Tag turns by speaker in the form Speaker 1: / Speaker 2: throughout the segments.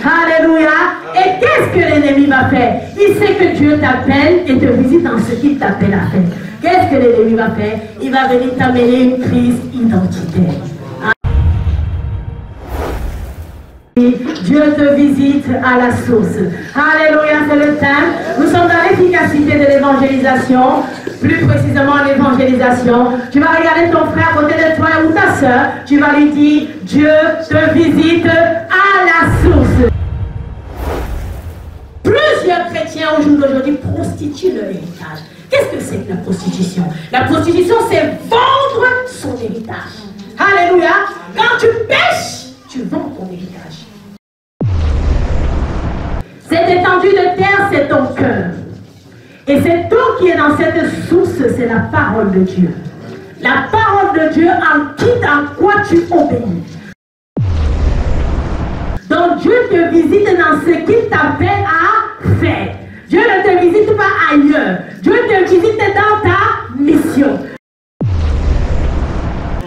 Speaker 1: Alléluia. Et qu'est-ce que l'ennemi va faire? Il sait que Dieu t'appelle et te visite dans ce qu'il t'appelle à faire. Qu'est-ce que l'ennemi va faire? Il va venir t'amener une crise identitaire. Dieu te visite à la source. Alléluia, c'est le thème. Nous sommes dans l'efficacité de l'évangélisation, plus précisément l'évangélisation. Tu vas regarder ton frère à côté de toi ou ta soeur, tu vas lui dire, Dieu te visite à la source. Plusieurs chrétiens au jour d'aujourd'hui prostituent leur héritage. Qu'est-ce que c'est que la prostitution? La prostitution, c'est vendre son héritage. Alléluia. Quand tu pêches, tu vends ton héritage. Cette étendue de terre, c'est ton cœur. Et cette eau qui est dans cette source, c'est la parole de Dieu. La parole de Dieu en quitte en quoi tu obéis. Donc Dieu te visite dans ce qu'il t'appelle à faire. Dieu ne te visite pas ailleurs. Dieu te visite dans ta mission.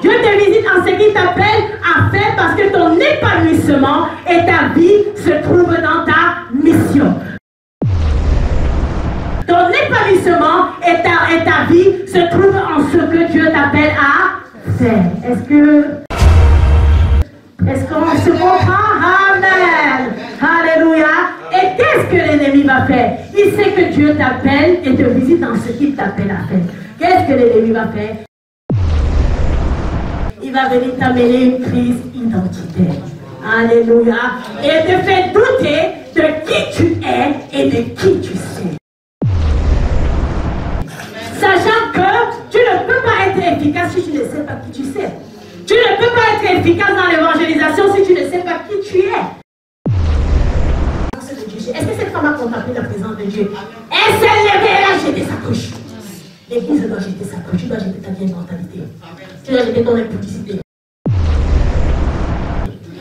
Speaker 1: Dieu te visite en ce qu'il t'appelle à faire parce que ton épanouissement et ta vie se trouvent dans ta mission. Ton épanouissement et ta vie se trouvent en ce que Dieu t'appelle à faire. Est-ce qu'on se comprend? Amen. Alléluia. Et qu'est-ce que l'ennemi va faire? Il sait que Dieu t'appelle et te visite dans ce qu'il t'appelle à faire. Qu'est-ce que l'ennemi va faire? Il va venir t'amener une crise identitaire. Alléluia. Et te faire douter de qui tu es et de qui tu sais. Sachant que tu ne peux pas être efficace si tu ne sais pas qui tu sais. Tu ne peux pas être efficace dans l'évangélisation si tu ne sais pas qui tu es. Est-ce que cette femme a contemplé la présence de Dieu? Elle s'est levée, elle a jeté sa couche. L'église doit jeter sa couche, tu dois jeter ta vieille mentalité. Tu dois jeter ton impudicité.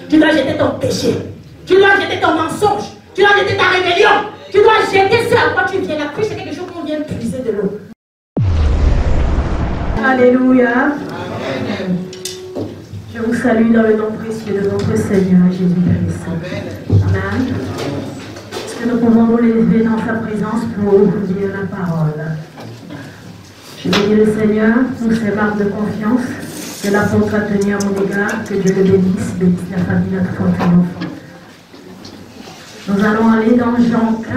Speaker 1: Tu dois jeter ton péché. Tu dois jeter ton mensonge. Tu dois jeter ta rébellion. Tu dois jeter ce à quoi tu viens. La cruche, c'est quelque chose qu'on vient puiser de l'eau. Alléluia. Je vous salue dans le nom précieux de notre Seigneur Jésus-Christ. Amen. Est-ce que nous pouvons nous lever dans sa présence pour vous dire la parole? Je bénis le Seigneur pour ses marques de confiance que l'apôtre a tenu à mon égard. Que Dieu le bénisse la famille, notre enfant. Nous allons aller dans Jean 4.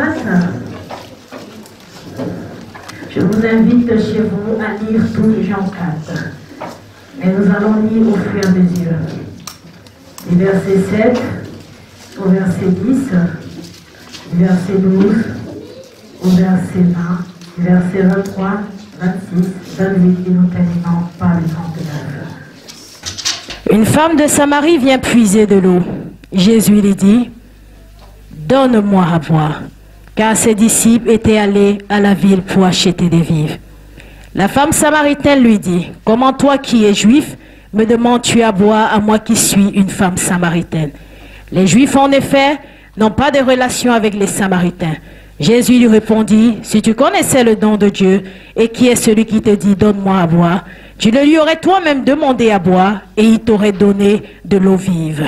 Speaker 1: Je vous invite chez vous à lire tout Jean 4. Mais nous allons lire au fur et à mesure. Du verset 7 au verset 10, du verset 12 au verset 20, du verset 23, 26, 28 et nous terminons par le 39.
Speaker 2: Une femme de Samarie vient puiser de l'eau. Jésus lui dit, « Donne-moi à boire. » Car ses disciples étaient allés à la ville pour acheter des vivres. La femme samaritaine lui dit, « Comment toi qui es juif, me demandes-tu à boire à moi qui suis une femme samaritaine? » Les Juifs, en effet, n'ont pas de relation avec les Samaritains. Jésus lui répondit, « Si tu connaissais le don de Dieu, et qui est celui qui te dit, donne-moi à boire, tu le lui aurais toi-même demandé à boire, et il t'aurait donné de l'eau vive. »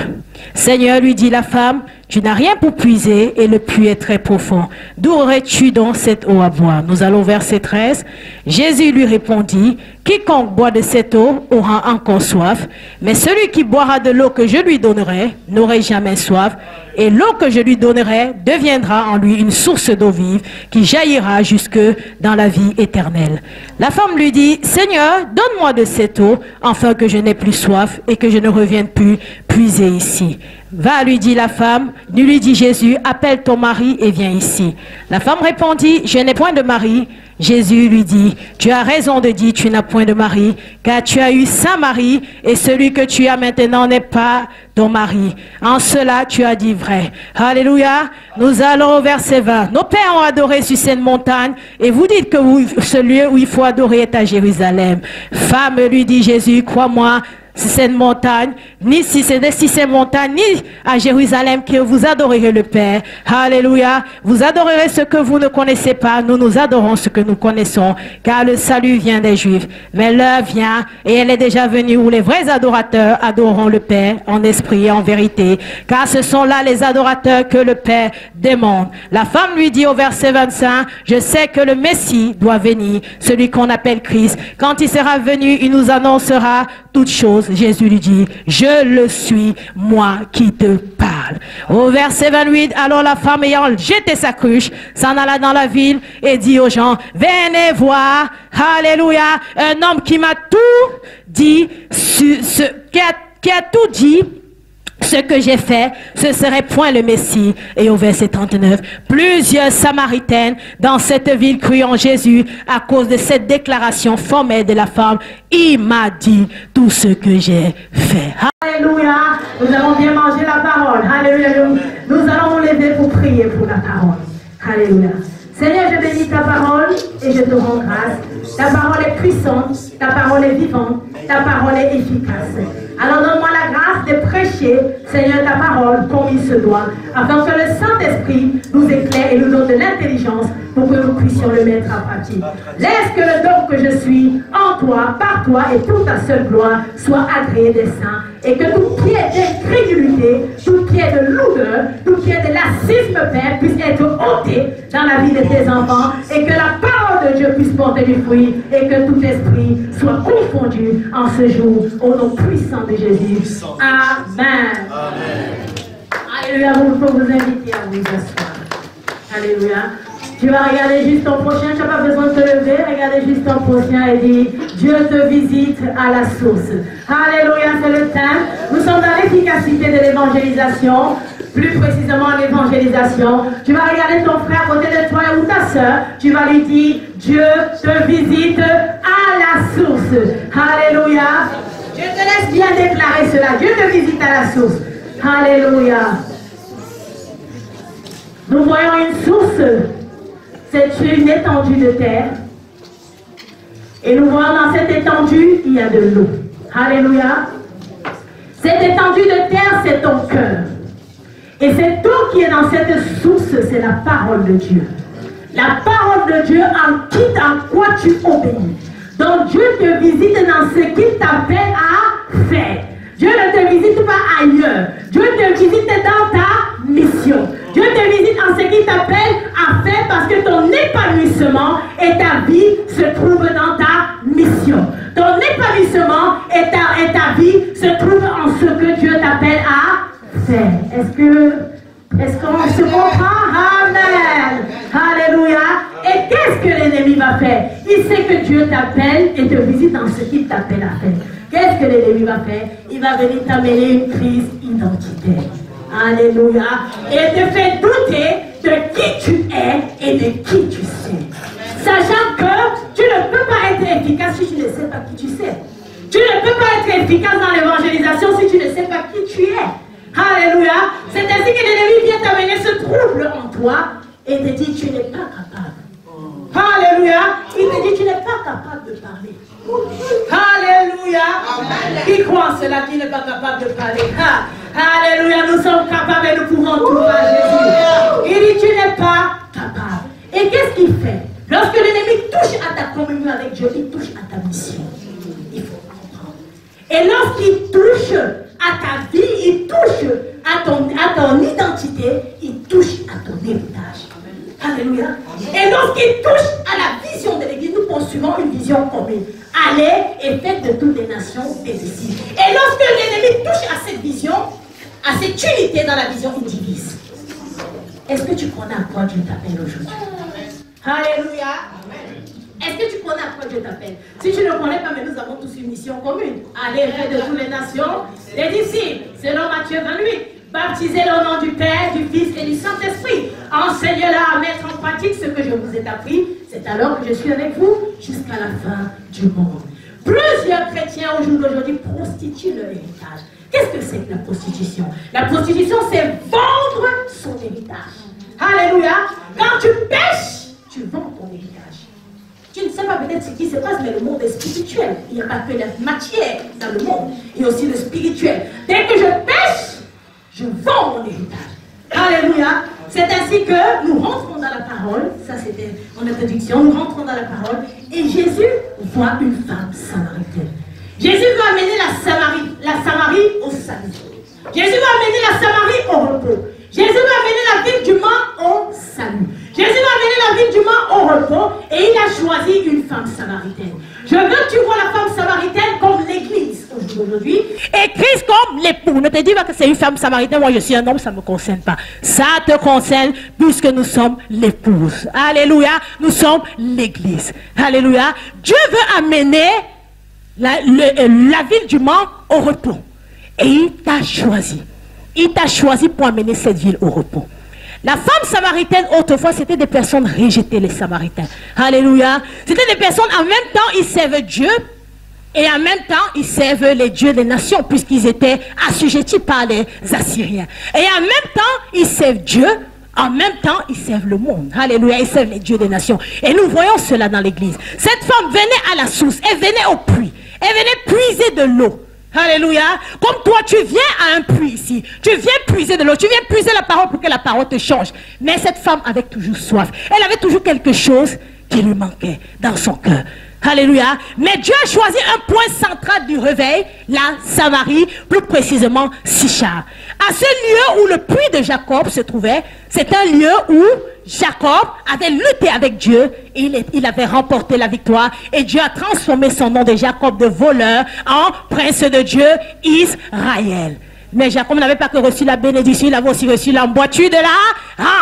Speaker 2: Seigneur, lui dit la femme, tu n'as rien pour puiser, et le puits est très profond. D'où aurais-tu donc cette eau à boire? Nous allons au verset 13. Jésus lui répondit, quiconque boit de cette eau aura encore soif, mais celui qui boira de l'eau que je lui donnerai n'aurait jamais soif, et l'eau que je lui donnerai deviendra en lui une source d'eau vive qui jaillira jusque dans la vie éternelle. La femme lui dit, Seigneur, donne-moi de cette eau, afin que je n'ai plus soif et que je ne revienne plus puiser ici. Va, lui dit la femme. Lui dit Jésus, appelle ton mari et viens ici. La femme répondit, je n'ai point de mari. Jésus lui dit, tu as raison de dire tu n'as point de mari, car tu as eu 5 maris, et celui que tu as maintenant n'est pas ton mari. En cela, tu as dit vrai. Alléluia. Nous allons au verset 20. Nos pères ont adoré sur cette montagne, et vous dites que ce lieu où il faut adorer est à Jérusalem. Femme, lui dit Jésus, crois-moi, cette montagne, ni si ces montagnes, ni à Jérusalem que vous adorerez le Père. Alléluia. Vous adorerez ce que vous ne connaissez pas. Nous adorons ce que nous connaissons, car le salut vient des Juifs. Mais l'heure vient, et elle est déjà venue, où les vrais adorateurs adoreront le Père en esprit et en vérité, car ce sont là les adorateurs que le Père demande. La femme lui dit au verset 25, je sais que le Messie doit venir, celui qu'on appelle Christ. Quand il sera venu, il nous annoncera toutes choses. Jésus lui dit, je le suis, moi qui te parle. Au verset 28, alors la femme ayant jeté sa cruche, s'en alla dans la ville et dit aux gens, venez voir, alléluia, un homme qui m'a tout dit, qui a tout dit, ce que j'ai fait, ce serait point le Messie. Et au verset 39, plusieurs Samaritaines dans cette ville crurent en Jésus à cause de cette déclaration formelle de la femme. Il m'a dit tout ce que j'ai fait.
Speaker 1: Alléluia, nous allons bien manger la parole. Alléluia, nous allons nous lever pour prier pour la parole. Alléluia. Seigneur, je bénis ta parole et je te rends grâce. Ta parole est puissante, ta parole est vivante, ta parole est efficace. Alors donne-moi la grâce de prêcher, Seigneur, ta parole comme il se doit, afin que le Saint-Esprit nous éclaire et nous donne de l'intelligence pour que nous puissions le mettre en pratique. Laisse que le don que je suis en toi, par toi et pour ta seule gloire soit agréé des saints, et que tout pied d'incrédulité, tout pied de lourdeur, tout pied de lassisme, Père, puisse être ôté dans la vie de tes enfants, et que la parole de Dieu puisse porter du fruit, et que tout esprit soit confondu en ce jour, au nom puissant de Jésus. Amen. Alléluia, vous pouvez vous inviter à vous asseoir. Alléluia. Tu vas regarder juste ton prochain, tu n'as pas besoin de te lever, regardez juste ton prochain et dis, Dieu te visite à la source. Alléluia, c'est le thème. Nous sommes dans l'efficacité de l'évangélisation, plus précisément l'évangélisation. Tu vas regarder ton frère à côté de toi ou ta soeur, tu vas lui dire, Dieu te visite à la source. Alléluia. Je te laisse bien déclarer cela. Dieu te visite à la source. Alléluia. Nous voyons une source. C'est une étendue de terre. Et nous voyons dans cette étendue, il y a de l'eau. Alléluia. Cette étendue de terre, c'est ton cœur. Et cette eau qui est dans cette source, c'est la parole de Dieu. La parole de Dieu en quoi tu obéis. Donc Dieu te visite dans ce qu'il t'appelle à faire. Dieu ne te visite pas ailleurs. Dieu te visite dans ta mission. Dieu te visite en ce qu'il t'appelle à faire parce que ton épanouissement et ta vie se trouvent dans ta mission. Ton épanouissement et ta vie se trouvent en ce que Dieu t'appelle à faire. Est-ce qu'on se comprend? Amen. Alléluia. Et qu'est-ce que l'ennemi va faire? Il sait que Dieu t'appelle et te visite dans ce qu'il t'appelle à faire. Qu'est-ce que l'ennemi va faire? Il va venir t'amener une crise identitaire. Alléluia. Et te fait douter de qui tu es et de qui tu sais. Sachant que tu ne peux pas être efficace si tu ne sais pas qui tu sais. Tu ne peux pas être efficace dans l'évangélisation si tu ne sais pas qui tu es. Alléluia. C'est ainsi que l'ennemi vient t'amener ce trouble en toi et te dit tu n'es pas capable. Alléluia. Il te dit tu n'es pas capable de parler. Alléluia. Qui croit cela qui n'est pas capable de parler? Alléluia. Nous sommes capables et nous pouvons tout à Jésus. Il dit tu n'es pas capable. Et qu'est-ce qu'il fait? Lorsque l'ennemi touche à ta communion avec Dieu, il touche à ta mission. Il faut comprendre. Et lorsqu'il touche à ta vie, il touche à ton identité, il touche à ton héritage. Alléluia. Et lorsqu'il touche à la vision de l'Église, nous poursuivons une vision commune. Allez et faites de toutes les nations des disciples. Et lorsque l'ennemi touche à cette vision, à cette unité dans la vision, il divise. Est-ce que tu connais à quoi Dieu t'appelle aujourd'hui? Alléluia. Est-ce que tu connais à quoi Dieu t'appelle? Si tu ne connais pas, mais nous avons tous une mission commune. Allez, faites de toutes les nations des disciples, selon Matthieu 28. Baptisez-le au nom du Père, du Fils et du Saint-Esprit. Enseignez-leur à mettre en pratique ce que je vous ai appris. C'est alors que je suis avec vous jusqu'à la fin du monde. Plusieurs chrétiens au jour d'aujourd'hui prostituent leur héritage. Qu'est-ce que c'est que la prostitution? La prostitution, c'est vendre son héritage. Alléluia. Quand tu pêches, tu vends ton héritage. Tu ne sais sais pas peut-être ce qui se passe, mais le monde est spirituel. Il n'y a pas que la matière dans le monde, il y a aussi le spirituel. Dès que je pêche, je vends mon héritage. Alléluia. C'est ainsi que nous rentrons dans la parole. Ça, c'était mon introduction. Nous rentrons dans la parole. Et Jésus voit une femme samaritaine. Jésus veut amener la Samarie au salut. Jésus veut amener la Samarie au repos. Jésus veut amener la ville du Mans au salut. Jésus va amener la ville du Mans au repos et il a choisi une femme samaritaine. Je veux que tu vois la femme samaritaine comme l'église aujourd'hui. Et Christ comme l'époux. Ne te dis pas que c'est une femme samaritaine, moi je suis un homme, ça ne me concerne pas. Ça te concerne puisque nous sommes l'épouse. Alléluia, nous sommes l'église. Alléluia. Dieu veut amener la ville du Mans au repos. Et il t'a choisi. Il t'a choisi pour amener cette ville au repos. La femme samaritaine, autrefois, c'était des personnes rejetées, les Samaritains. Alléluia. C'était des personnes, en même temps, ils servaient Dieu, et en même temps, ils servent les dieux des nations, puisqu'ils étaient assujettis par les Assyriens. Et en même temps, ils servent Dieu, en même temps, ils servent le monde. Alléluia, ils servent les dieux des nations. Et nous voyons cela dans l'église. Cette femme venait à la source, elle venait au puits, elle venait puiser de l'eau. Alléluia. Comme toi, tu viens à un puits ici. Tu viens puiser de l'eau. Tu viens puiser la parole pour que la parole te change. Mais cette femme avait toujours soif. Elle avait toujours quelque chose qui lui manquait dans son cœur. Alléluia. Mais Dieu a choisi un point central du réveil, la Samarie, plus précisément Sichar. À ce lieu où le puits de Jacob se trouvait, c'est un lieu où Jacob avait lutté avec Dieu, il avait remporté la victoire et Dieu a transformé son nom de Jacob de voleur en prince de Dieu, Israël. Mais Jacob n'avait pas que reçu la bénédiction, il avait aussi reçu l'emboîture de la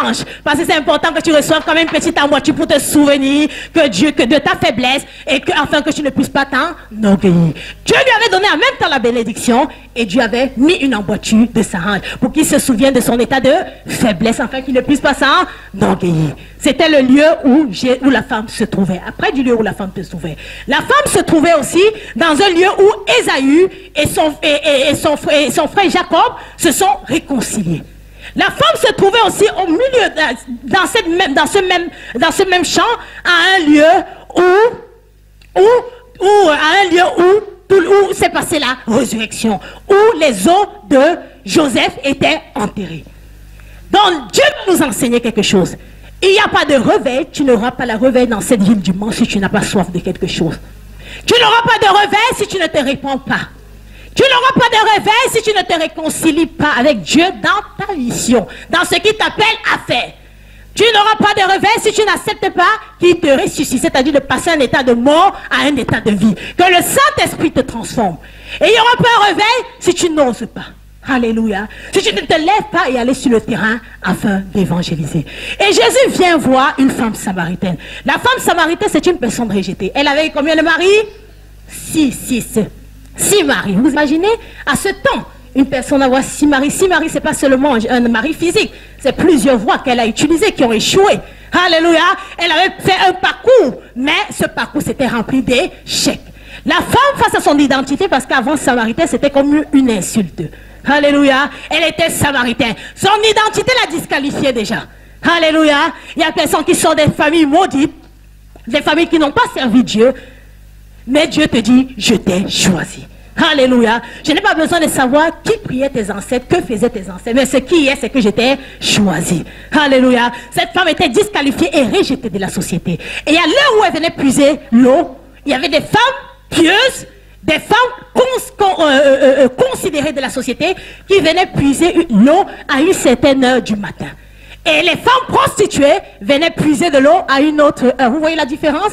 Speaker 1: hanche. Parce que c'est important que tu reçoives quand même une petite emboîture pour te souvenir que de ta faiblesse et afin que tu ne puisses pas t'enorgueillir. Dieu lui avait donné en même temps la bénédiction et Dieu avait mis une emboîture de sa hanche pour qu'il se souvienne de son état de faiblesse afin qu'il ne puisse pas s'enorgueillir. C'était le lieu où la femme se trouvait. Après du lieu où la femme se trouvait. La femme se trouvait aussi dans un lieu où Ésaü et son frère Jacob se sont réconciliés. La femme se trouvait aussi au milieu, dans ce même champ, à un lieu où s'est passée la résurrection, où les os de Joseph étaient enterrés. Donc Dieu va nous enseigner quelque chose. Il n'y a pas de réveil, tu n'auras pas la réveil dans cette ville du Mans si tu n'as pas soif de quelque chose. Tu n'auras pas de réveil si tu ne te répands pas. Tu n'auras pas de réveil si tu ne te réconcilies pas avec Dieu dans ta mission, dans ce qu'il t'appelle à faire. Tu n'auras pas de réveil si tu n'acceptes pas qu'il te ressuscite, c'est-à-dire de passer un état de mort à un état de vie. Que le Saint-Esprit te transforme. Et il n'y aura pas un réveil si tu n'oses pas. Alléluia. Si tu ne te lèves pas et aller sur le terrain afin d'évangéliser. Et Jésus vient voir une femme samaritaine. La femme samaritaine, c'est une personne rejetée. Elle avait combien de maris? 6 maris. Vous imaginez? À ce temps, une personne avoir 6 maris. 6 maris, ce n'est pas seulement un mari physique. C'est plusieurs voies qu'elle a utilisées qui ont échoué. Alléluia. Elle avait fait un parcours. Mais ce parcours s'était rempli d'échecs. La femme face à son identité, parce qu'avant samaritaine, c'était comme une insulte. Alléluia. Elle était samaritaine. Son identité l'a disqualifiée déjà. Alléluia. Il y a des personnes qui sont des familles maudites, des familles qui n'ont pas servi Dieu. Mais Dieu te dit, je t'ai choisi. Alléluia. Je n'ai pas besoin de savoir qui priait tes ancêtres, que faisaient tes ancêtres. Mais ce qui est, c'est que je t'ai choisi. Alléluia. Cette femme était disqualifiée et rejetée de la société. Et à l'heure où elle venait puiser l'eau, il y avait des femmes pieuses, des femmes considérées de la société qui venaient puiser l'eau à une certaine heure du matin. Et les femmes prostituées venaient puiser de l'eau à une autre heure. Vous voyez la différence?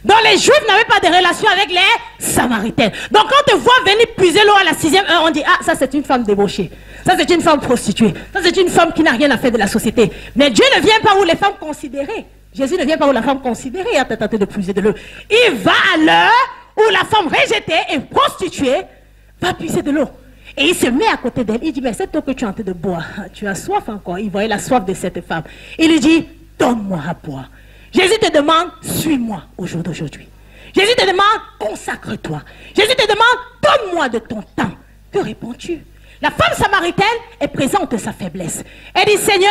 Speaker 1: Donc les Juifs n'avaient pas de relation avec les Samaritaines. Donc quand on te voit venir puiser l'eau à la 6e heure, on dit, ah, ça c'est une femme débauchée. Ça c'est une femme prostituée. Ça c'est une femme qui n'a rien à faire de la société. Mais Dieu ne vient pas où les femmes considérées. Jésus ne vient pas où la femme considérée a tenté de puiser de l'eau. Il va à l'heure où la femme rejetée et prostituée va puiser de l'eau. Et il se met à côté d'elle. Il dit, mais cette eau que tu es en train de boire, tu as soif encore. Il voyait la soif de cette femme. Il lui dit, donne-moi à boire. Jésus te demande, suis-moi au jour d'aujourd'hui. Jésus te demande, consacre-toi. Jésus te demande, donne-moi de ton temps. Que réponds-tu? La femme samaritaine, elle présente sa faiblesse. Elle dit, Seigneur,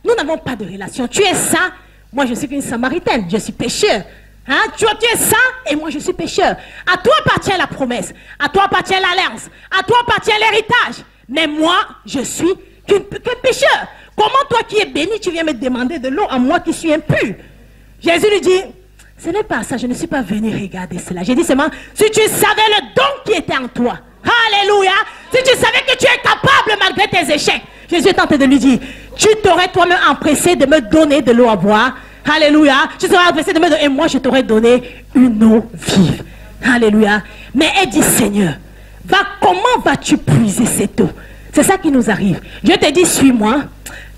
Speaker 1: nous n'avons pas de relation. Tu es saint. Moi, je suis qu'une samaritaine. Je suis pécheur.
Speaker 2: Hein? Toi, tu es saint et moi, je suis pécheur. À toi appartient la promesse. À toi appartient l'alliance. À toi appartient l'héritage. Mais moi, je suis qu'un pécheur. Comment toi qui es béni, tu viens me demander de l'eau à moi qui suis impur? Jésus lui dit, ce n'est pas ça, je ne suis pas venu regarder cela. J'ai dit seulement, si tu savais le don qui était en toi, alléluia, si tu savais que tu es capable malgré tes échecs, Jésus est tenté de lui dire, tu t'aurais toi-même empressé de me donner de l'eau à boire, alléluia, tu serais empressé de me donner, et moi je t'aurais donné une eau vive, alléluia. Mais elle dit, Seigneur, comment vas-tu puiser cette eau? C'est ça qui nous arrive. Dieu te dit, suis-moi.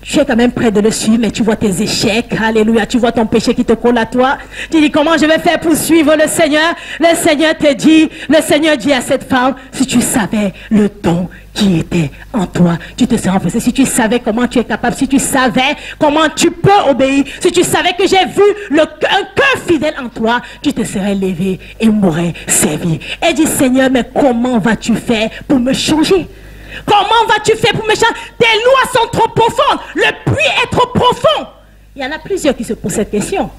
Speaker 2: Tu es quand même prêt de le suivre, mais tu vois tes échecs. Alléluia. Tu vois ton péché qui te colle à toi. Tu dis, comment je vais faire pour suivre le Seigneur? Le Seigneur te dit, le Seigneur dit à cette femme, si tu savais le don qui était en toi, tu te serais empressé. Si tu savais comment tu es capable, si tu savais comment tu peux obéir, si tu savais que j'ai vu un cœur fidèle en toi, tu te serais levé et m'aurais servi. Elle dit, Seigneur, mais comment vas-tu faire pour me changer? Comment vas-tu faire pour me changer? Tes lois sont trop profondes. Le puits est trop profond. Il y en a plusieurs qui se posent cette question.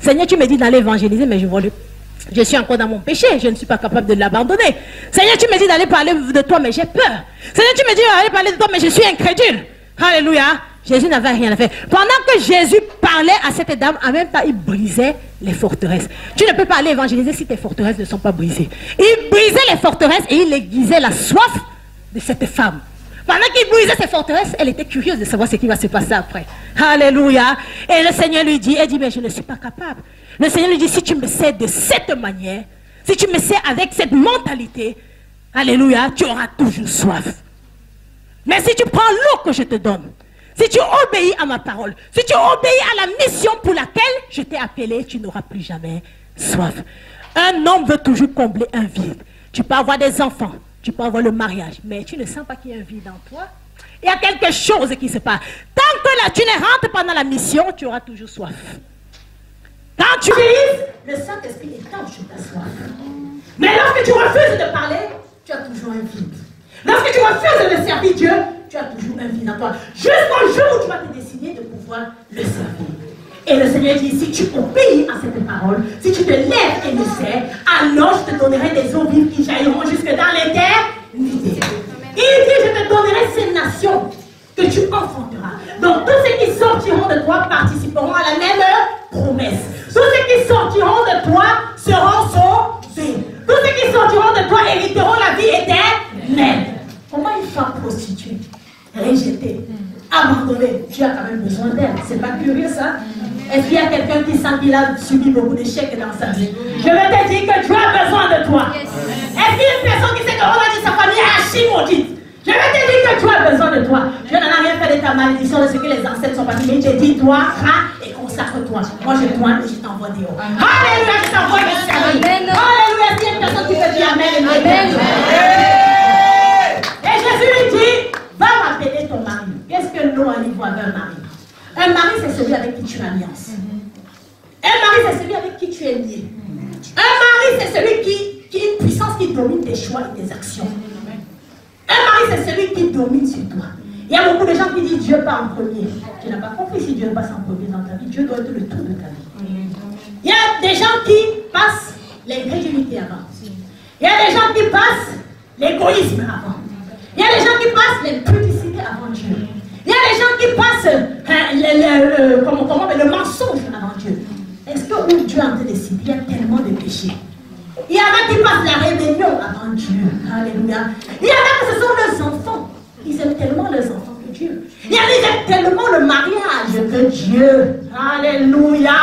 Speaker 2: Seigneur, tu me dis d'aller évangéliser, mais je suis encore dans mon péché. Je ne suis pas capable de l'abandonner. Seigneur, tu me dis d'aller parler de toi, mais j'ai peur. Seigneur, tu me dis d'aller parler de toi, mais je suis incrédule. Alléluia. Jésus n'avait rien à faire. Pendant que Jésus parlait à cette dame, en même temps, il brisait les forteresses. Tu ne peux pas aller évangéliser si tes forteresses ne sont pas brisées. Il brisait les forteresses et il aiguisait la soif de cette femme. Pendant qu'il brisait ses forteresses, elle était curieuse de savoir ce qui va se passer après. Alléluia. Et le Seigneur lui dit, elle dit, mais je ne suis pas capable. Le Seigneur lui dit, si tu me sers de cette manière, si tu me sers avec cette mentalité, alléluia, tu auras toujours soif. Mais si tu prends l'eau que je te donne, si tu obéis à ma parole, si tu obéis à la mission pour laquelle je t'ai appelé, tu n'auras plus jamais soif. Un homme veut toujours combler un vide. Tu peux avoir des enfants. Tu peux avoir le mariage, mais tu ne sens pas qu'il y a un vide en toi. Il y a quelque chose qui se passe. Tant que là, tu ne rentres pas dans la mission, tu auras toujours soif. Quand tu utilises, le Saint-Esprit étanche ta soif. Mais lorsque tu refuses de parler, tu as toujours un vide. Lorsque tu refuses de servir Dieu, tu as toujours un vide en toi. Jusqu'au jour où tu vas te décider de pouvoir le servir. Et le Seigneur dit, si tu obéis à cette parole, si tu te lèves et me sers, alors je te donnerai des eaux vives qui jailliront jusque dans l'éternité. Il dit, je te donnerai ces nations que tu enfanteras. Donc tous ceux qui sortiront de toi participeront à la même promesse. Tous ceux qui sortiront de toi seront sauvés. Tous ceux qui sortiront de toi hériteront la vie éternelle. Comment une femme prostituée, rejetée, abandonnée, tu as quand même besoin d'elle. C'est pas curieux ça? Est-ce qu'il y a quelqu'un qui sent qu'il a subi beaucoup d'échecs dans sa vie? Je veux te dire que Dieu a besoin de toi. Est-ce qu'il y a une personne qui sait que on a dit sa famille est archi maudite? Je veux te dire que Dieu a besoin de toi. Dieu n'en a rien fait de ta malédiction, de ce que les ancêtres sont partis. Mais il te dit, toi, va et consacre-toi. Moi, je pointe et je t'envoie des hauts. Alléluia, je t'envoie des services. Alléluia, est-ce qu'il y a une personne qui peut dire Amen? Amen. Et Jésus lui dit, va m'appeler ton mari. Qu'est-ce que l'eau en voit d'un mari? Un mari, c'est celui avec qui tu as alliance. Un mari, c'est celui avec qui tu es lié. Un mari, c'est celui qui a une puissance qui domine tes choix et tes actions. Un mari, c'est celui qui domine sur toi. Il y a beaucoup de gens qui disent Dieu pas en premier. Tu n'as pas compris si Dieu passe en premier dans ta vie. Dieu doit être le tout de ta vie. Il y a des gens qui passent l'incrédulité avant. Il y a des gens qui passent l'égoïsme avant. Il y a des gens qui passent l'impudicité avant Dieu. Il y a des gens qui passent le mensonge avant Dieu. Est-ce que où Dieu a décidé, il y a tellement de péchés. Il y en a qui passent la rébellion avant Dieu. Alléluia. Il y en a que ce sont leurs enfants. Ils aiment tellement leurs enfants que Dieu. Il y en a qui aiment tellement le mariage que Dieu. Alléluia.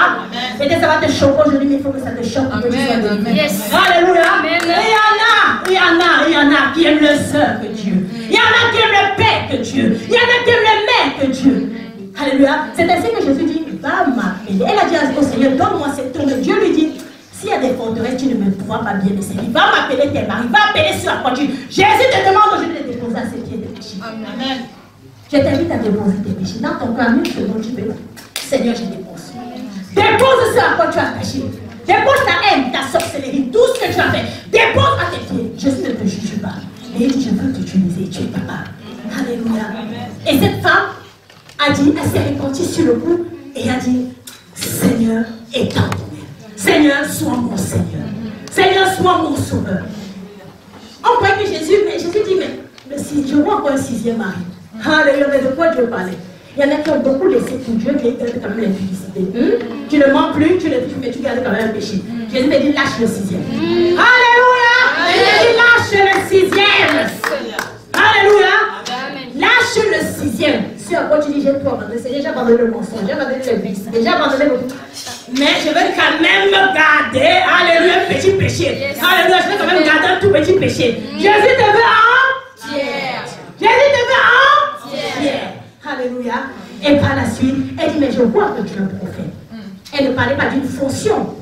Speaker 2: Et ça va te choquer aujourd'hui, mais il faut que ça te choque. Yes. Alléluia. Amen. Et il y en a qui aiment le sœur que Dieu. Il y en a qui aiment le père que Dieu. Il y en a qui aiment le mère que Dieu. Alléluia. C'est ainsi que Jésus dit, va m'appeler. Elle a dit au Seigneur, donne-moi cette tour. Dieu lui dit, s'il y a des forteresses, tu ne me pourras pas bien me servir. Va m'appeler tes maris, va appeler sur la quoi tu. Jésus te demande aujourd'hui de déposer à ses pieds tes péchés. Amen. Je t'invite à déposer tes péchés. Dans ton cœur, une seconde, tu peux. Seigneur, je dépose. Dépose sur à quoi tu as péché. Dépose ta haine, ta sorcellerie, tout ce que tu as fait. Dépose à tes pieds. Jésus ne te juge pas. Mais il dit, je veux t'utiliser, tu es capable. Alléluia. Et cette femme a dit, elle s'est répandue sur le cou et a dit, Seigneur, étends.
Speaker 1: Seigneur, sois mon Seigneur. Seigneur, sois mon sauveur. On croit que Jésus dit, mais si je vois encore un sixième mari. Alléluia, mais de quoi Dieu parlait? Il y en a qui ont beaucoup laissé pour Dieu, qui gardent quand même l'impudicité. Tu ne mens plus, tu ne dis, mais tu gardes quand même un péché. Jésus me dit, lâche le sixième. Alléluia! Il dit, lâche le sixième. Alléluia! Lâche le sixième. Si à quoi tu dis, j'ai tout abandonné, c'est déjà abandonné le mensonge, j'ai abandonné le vice, déjà abandonné le... Mais je vais quand même garder, alléluia, un petit péché. Alléluia, je vais quand même garder un tout petit péché. Jésus te veut entière. Jésus te veut entière. Alléluia. Et par la suite, elle dit, mais je vois que tu es un prophète. Elle ne parlait pas d'une fonction,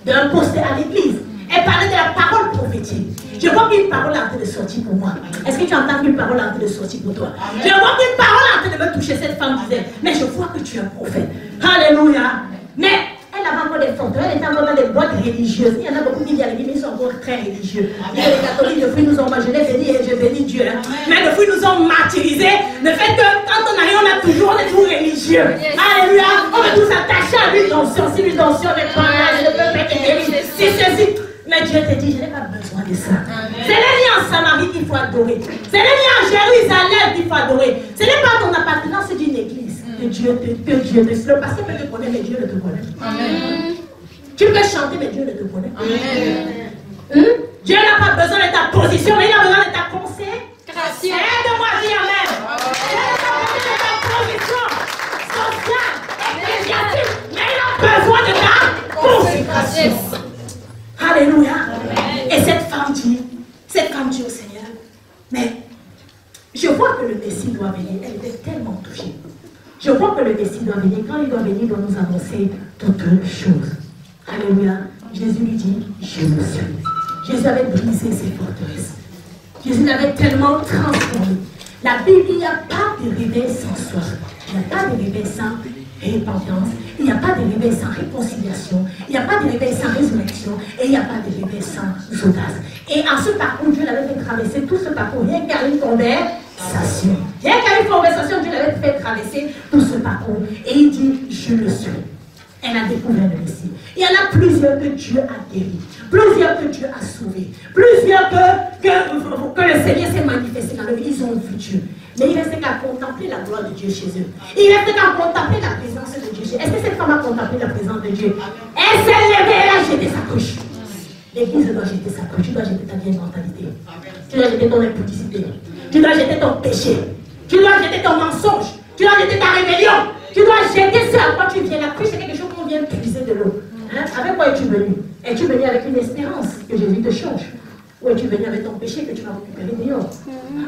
Speaker 1: d'un poste à l'église. Elle parlait de la parole prophétique. Je vois qu'une parole est en train de sortir pour moi. Est-ce que tu entends qu'une parole est en train de sortir pour toi? Je vois qu'une parole est en train de me toucher. Cette femme disait, mais je vois que tu es un prophète. Alléluia. Mais elle avait encore des photos, elle était encore dans des boîtes religieuses. Il y en a beaucoup qui viennent à l'église, ils sont encore très religieux. Il y a les catholiques, depuis nous ont je l'ai béni et je bénis Dieu. Hein. Mais depuis nous ont martyrisés, le fait que quand on arrive, on est toujours religieux. Alléluia. On veut tous s'attacher à l'huile d'onction. Si l'huile d'onction n'est pas là, je ne peux pas être guéri. Si ceci. Mais Dieu te dit, je n'ai pas besoin de ça. C'est les liens en Samarie qu'il faut adorer. C'est les liens en Jérusalem qu'il faut adorer. Ce n'est pas ton appartenance d'une église que Dieu te... Le pasteur peut te connaître, mais Dieu ne te connaît. Amen. Tu peux chanter, mais Dieu ne te connaît. Amen. Dieu n'a pas besoin de ta position, mais il a besoin de ta consécration. Aide-moi à dire Amen. Dieu n'a pas besoin de ta position sociale, ecclésiastique, mais il a besoin de ta consécration. Alléluia. Amen. Et cette femme dit au Seigneur, mais je vois que le Messie doit venir. Elle était tellement touchée. Je vois que le Messie doit venir. Quand il doit venir, il doit nous annoncer toutes choses. Alléluia. Jésus lui dit, je le suis. Jésus avait brisé ses forteresses. Jésus l'avait tellement transformé. La Bible, il n'y a pas de réveil sans soif. Il n'y a pas de réveil sans repentance. Il n'y a pas de réveil sans réconciliation. Il n'y a pas de réveil sans résurrection. Et il n'y a pas de réveil sans audace. Et en ce parcours, Dieu l'avait fait traverser tout ce parcours. Rien qu'à une conversation. Rien qu'à une conversation, Dieu l'avait fait traverser tout ce parcours. Et il dit, je le suis. Elle a découvert le Messie. Il y en a plusieurs que Dieu a guéris. Plusieurs que Dieu a sauvés. Plusieurs que le Seigneur s'est manifesté dans leur vie. Ils ont vu Dieu. Mais il restait qu'à contempler la gloire de Dieu chez eux. Il restait qu'à contempler la présence de Dieu chez eux. Est-ce que cette femme a contemplé la présence de Dieu? Elle s'est levée, elle a jeté sa cruche. L'église doit jeter sa cruche. Tu dois jeter ta vieille mentalité. Tu dois jeter ton impudicité. Tu dois jeter ton péché. Tu dois jeter ton mensonge. Tu dois jeter ta rébellion. Tu dois jeter ce à quoi tu viens. La cruche, c'est quelque chose qu'on vient puiser de l'eau. Hein? Avec quoi es-tu venu? Es-tu venu avec une espérance que Jésus te change? Ou es-tu venu avec ton péché que tu vas récupérer dehors?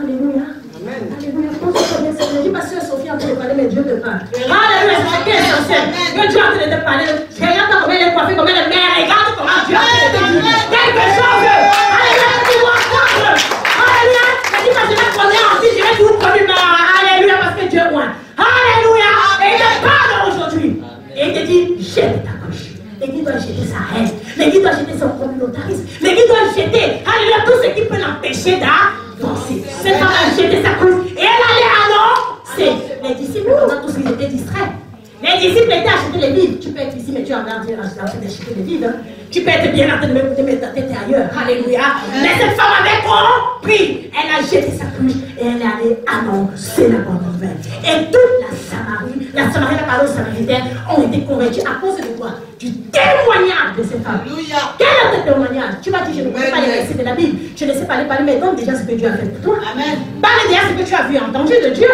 Speaker 1: Alléluia. Amen. Alléluia. Je dis, ma soeur Sophie, en train de parler, mais Dieu te parle. Alléluia, c'est qui est essentiel. Que Dieu est en train de te parler. Regarde comment elle est coiffée, comment elle est mère. Regarde comment Dieu est en train de te dire quelque chose. Alléluia, tu dois entendre. Alléluia. Je dis, je vais prendre ensuite, je vais tout prendre. Alléluia, parce que Dieu est loin. Alléluia. Et il te parle aujourd'hui. Et il te dit, jette ta couche. L'église doit jeter sa haine. L'église doit jeter son communautarisme. L'église doit jeter, alléluia, tout ce qui peut l'empêcher d'avancer. Cette femme a jeté sa couche et elle allait annoncer. Les disciples, pendant tous ils étaient distraits. Les disciples étaient achetés les livres. Tu peux être ici, mais tu es en train d'acheter les livres. Hein. Tu peux être bien en train de mettre ta tête ailleurs. Alléluia. Mais cette femme avait compris. Elle a jeté sa couche et elle est allée annoncer la bonne nouvelle. Et toute la Samarie, la parole samaritaine ont été convaincus à cause de quoi? Du témoignage de cette femme. Quel est le témoignage? Tu vas dire, je ne connais pas les versets de la Bible. Je ne sais pas les parler, mais donc déjà ce que Dieu a fait pour toi. Amen. Parle déjà ce que tu as vu et entendu de Dieu.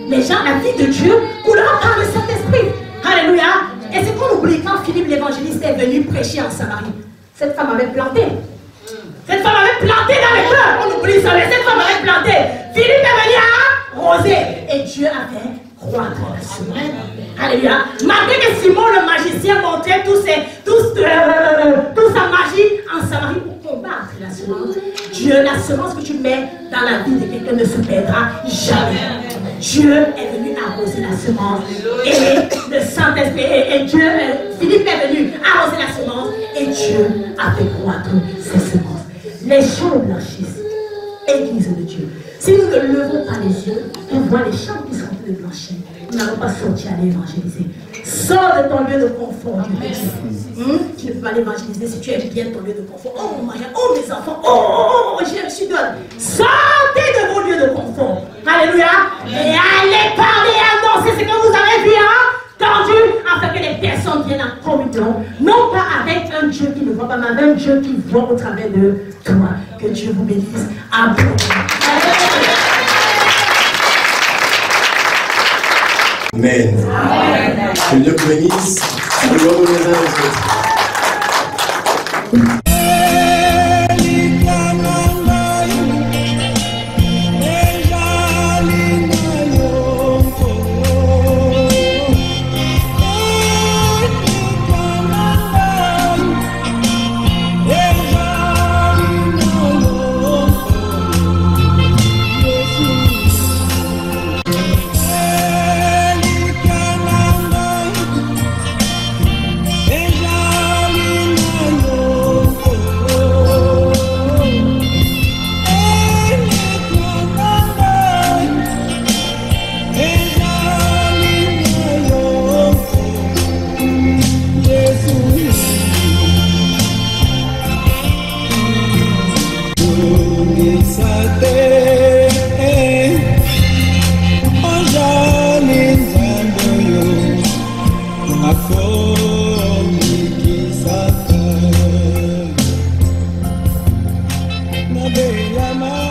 Speaker 1: Les gens, la vie de Dieu, coulera par le Saint-Esprit. Alléluia. Et c'est qu'on oublie quand Philippe l'évangéliste est venu prêcher en Samarie. Cette femme avait planté. Cette femme avait planté dans le cœur. On oublie ça, mais cette femme avait planté. Philippe est venu arroser. Et Dieu avait croître la semaine. Alléluia. Malgré que Simon le magicien montrait toute sa magie en Samarie pour combattre la semence. Dieu, la semence que tu mets dans la vie de quelqu'un ne se perdra jamais. Dieu est venu arroser la semence. Et le Saint-Esprit, et Dieu, Philippe est venu arroser la semence. Et Dieu a fait croître ces semences. Les champs blanchissent. Église de Dieu. Si nous ne levons pas les yeux, on voit les champs qui sont en train de blanchir. nous n'allons pas sortir à l'évangéliser. Sors de ton lieu de confort, Dieu. Tu ne peux pas l'évangéliser si tu aimes bien ton lieu de confort. Oh mon mari, oh mes enfants, oh, je suis donne. Sortez de vos lieux de confort. Alléluia. Et allez parler, annoncer ce que vous avez vu, tendu, afin que les personnes viennent en communion, non pas avec un Dieu qui ne voit pas, mais avec un Dieu qui voit au travers de toi. Que Dieu vous bénisse. Amen.
Speaker 3: Amen. Que Dieu vous bénisse. Saluons les uns les autres.
Speaker 4: Bella